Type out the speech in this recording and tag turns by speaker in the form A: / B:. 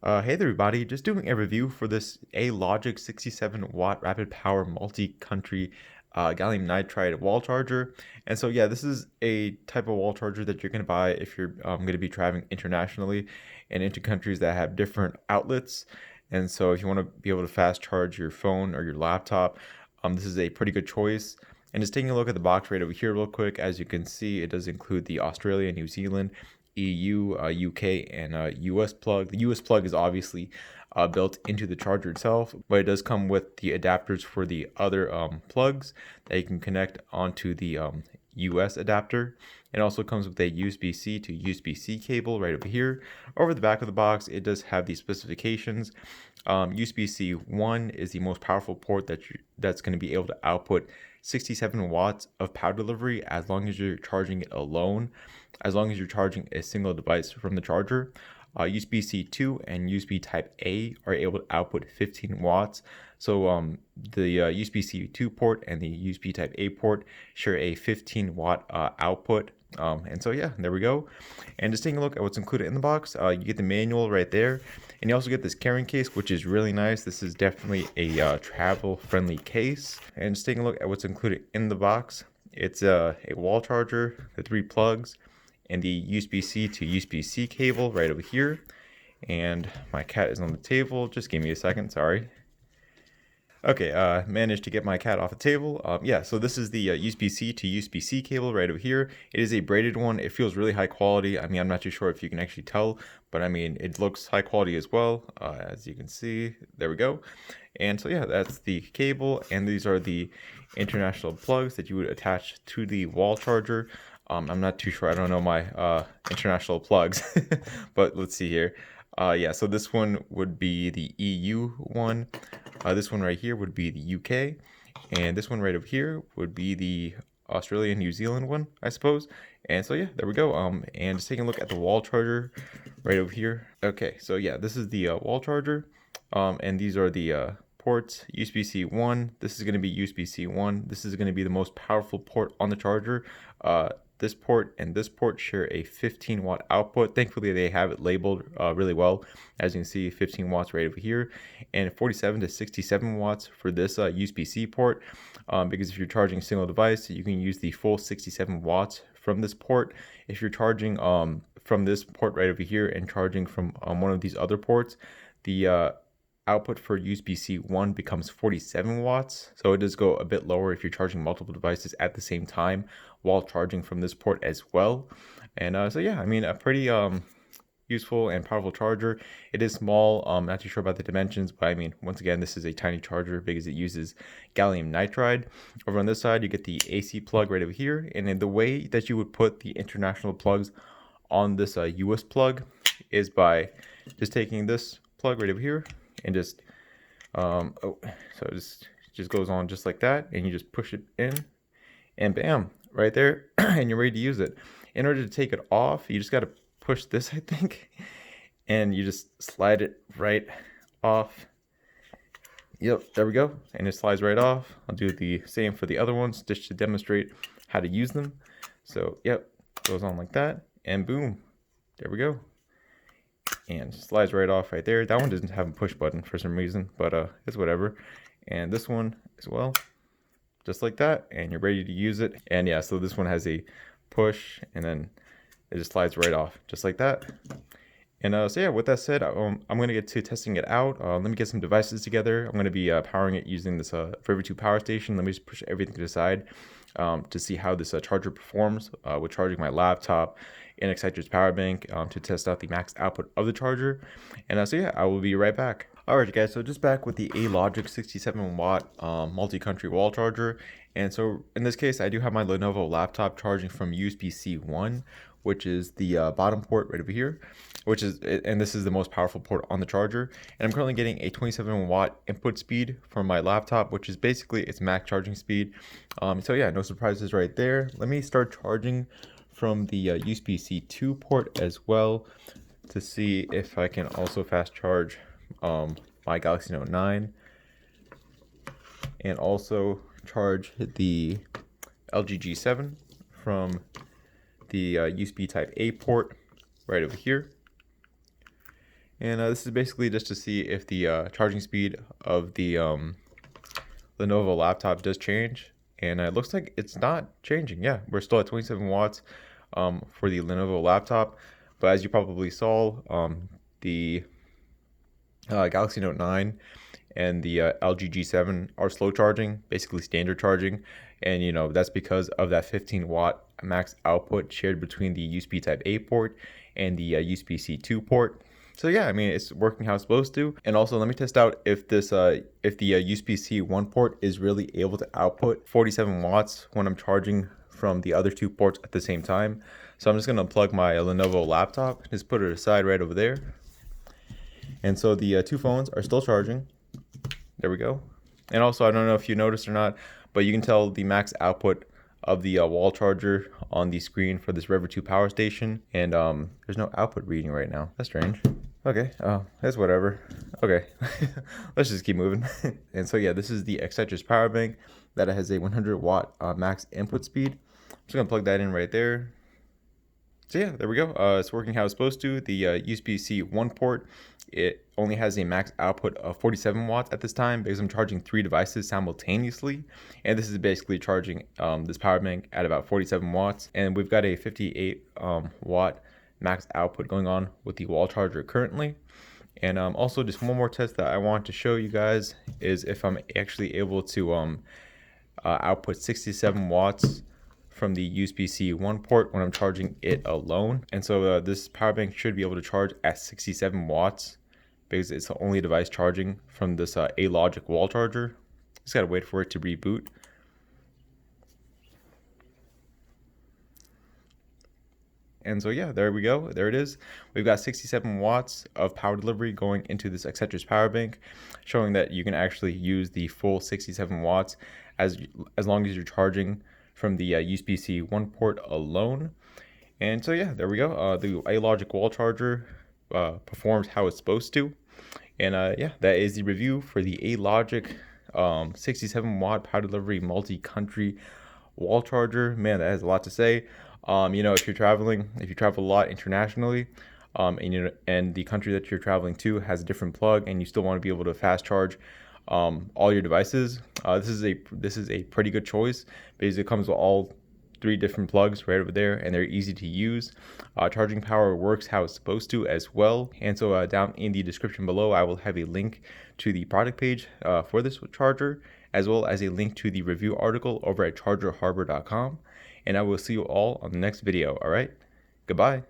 A: Hey there everybody, just doing a review for this ALOGIC 67W rapid power multi-country gallium nitride wall charger. And so yeah, this is a type of wall charger that you're going to buy if you're going to be traveling internationally and into countries that have different outlets. And so if you want to be able to fast charge your phone or your laptop, this is a pretty good choice. And just taking a look at the box right over here real quick, as you can see, it does include the Australia, New Zealand, EU, UK, and US plug. The US plug is obviously built into the charger itself, but it does come with the adapters for the other plugs that you can connect onto the US adapter. It also comes with a USB-C to USB-C cable right over here. Over the back of the box, it does have the specifications. USB-C 1 is the most powerful port that's going to be able to output 67 watts of power delivery as long as you're charging it alone, as long as you're charging a single device from the charger. USB-C 2 and USB Type A are able to output 15 watts. So the USB-C 2 port and the USB Type A port share a 15 watt output. And so yeah, there we go. And just taking a look at what's included in the box, you get the manual right there, and you also get this carrying case, which is really nice. This is definitely a travel-friendly case. And just taking a look at what's included in the box, it's a wall charger, the 3 plugs, and the USB-C to USB-C cable right over here. And my cat is on the table. Just give me a second, sorry. Okay, managed to get my cat off the table. Yeah, so this is the USB-C to USB-C cable right over here. It is a braided one. It feels really high quality. I mean, I'm not too sure if you can actually tell, but I mean, it looks high quality as well, as you can see. There we go. And so yeah, that's the cable, and these are the international plugs that you would attach to the wall charger. I'm not too sure. I don't know my international plugs, but let's see here. Yeah, so this one would be the EU one. This one right here would be the UK, and this one right over here would be the Australia and New Zealand one, I suppose. And so yeah, there we go. And just taking a look at the wall charger right over here. Okay, so yeah, this is the wall charger, and these are the ports. USB-C 1. This is going to be USB-C 1. This is going to be the most powerful port on the charger. This port and this port share a 15 watt output. Thankfully, they have it labeled really well. As you can see, 15 watts right over here, and 47 to 67 watts for this USB-C port. Because if you're charging a single device, you can use the full 67 watts from this port. If you're charging from this port right over here and charging from one of these other ports, the output for USB-C 1 becomes 47 watts. So it does go a bit lower if you're charging multiple devices at the same time while charging from this port as well. And so yeah, I mean, a pretty useful and powerful charger. It is small. Not too sure about the dimensions, but I mean, once again, this is a tiny charger because it uses gallium nitride. Over on this side, you get the AC plug right over here. And then the way that you would put the international plugs on this US plug is by just taking this plug right over here and just so it just goes on just like that, and you just push it in, and bam, right there, and you're ready to use it. In order to take it off, you just got to push this, I think, and you just slide it right off. Yep, there we go, and it slides right off. I'll do the same for the other ones just to demonstrate how to use them. So yep, goes on like that, and boom, there we go. And slides right off right there. That one doesn't have a push button for some reason, but it's whatever. And this one as well, just like that, and you're ready to use it. And yeah, so this one has a push, and then it just slides right off just like that. And so yeah, with that said, I'm going to get to testing it out. Let me get some devices together. I'm going to be powering it using this Forever 2 power station. Let me just push everything to the side to see how this charger performs with charging my laptop and Exciter's power bank to test out the max output of the charger. And so yeah, I will be right back. Alright guys, so just back with the ALOGIC 67W multi-country wall charger. And so in this case, I do have my Lenovo laptop charging from USB-C 1, which is the bottom port right over here, and this is the most powerful port on the charger. And I'm currently getting a 27 watt input speed from my laptop, which is basically its max charging speed. So yeah, no surprises right there. Let me start charging from the USB-C 2 port as well to see if I can also fast charge my Galaxy Note 9, and also charge the LG G7 from the USB Type A port right over here. And this is basically just to see if the charging speed of the Lenovo laptop does change. And it looks like it's not changing. Yeah, we're still at 27 watts for the Lenovo laptop. But as you probably saw, the Galaxy Note 9 and the LG G7 are slow charging, basically standard charging. And you know, that's because of that 15 watt max output shared between the USB type A port and the USB-C 2 port. So yeah, I mean, it's working how it's supposed to. And also, let me test out if this if the USB-C 1 port is really able to output 47 watts when I'm charging from the other 2 ports at the same time. So I'm just gonna plug my Lenovo laptop, just put it aside right over there. And so the 2 phones are still charging. There we go. And also, I don't know if you noticed or not, but you can tell the max output of the wall charger on the screen for this Rever 2 power station. And there's no output reading right now. That's strange. Okay, that's whatever. Okay, let's just keep moving. And so yeah, this is the Excetrus power bank that has a 100 watt max input speed. I'm just gonna plug that in right there. So yeah, there we go. It's working how it's supposed to. The USB-C 1 port, it only has a max output of 47 watts at this time because I'm charging 3 devices simultaneously. And this is basically charging this power bank at about 47 watts. And we've got a 58 watt max output going on with the wall charger currently. And also, just one more test that I want to show you guys is if I'm actually able to output 67 watts from the USB-C 1 port when I'm charging it alone. And so this power bank should be able to charge at 67 watts because it's the only device charging from this ALOGIC wall charger. Just gotta wait for it to reboot. And so yeah, there we go. There it is. We've got 67 watts of power delivery going into this Excetrus power bank, showing that you can actually use the full 67 watts as long as you're charging from the USB-C 1 port alone. And so yeah, there we go. The ALOGIC wall charger performs how it's supposed to. And yeah, that is the review for the ALOGIC 67 watt power delivery multi-country wall charger. Man, that has a lot to say. You know, if you travel a lot internationally, and the country that you're traveling to has a different plug, and you still want to be able to fast charge all your devices, this is a pretty good choice because it comes with all 3 different plugs right over there, and they're easy to use. Charging power works how it's supposed to as well. And so down in the description below, I will have a link to the product page for this charger, as well as a link to the review article over at chargerharbor.com. And I will see you all on the next video. All right, goodbye.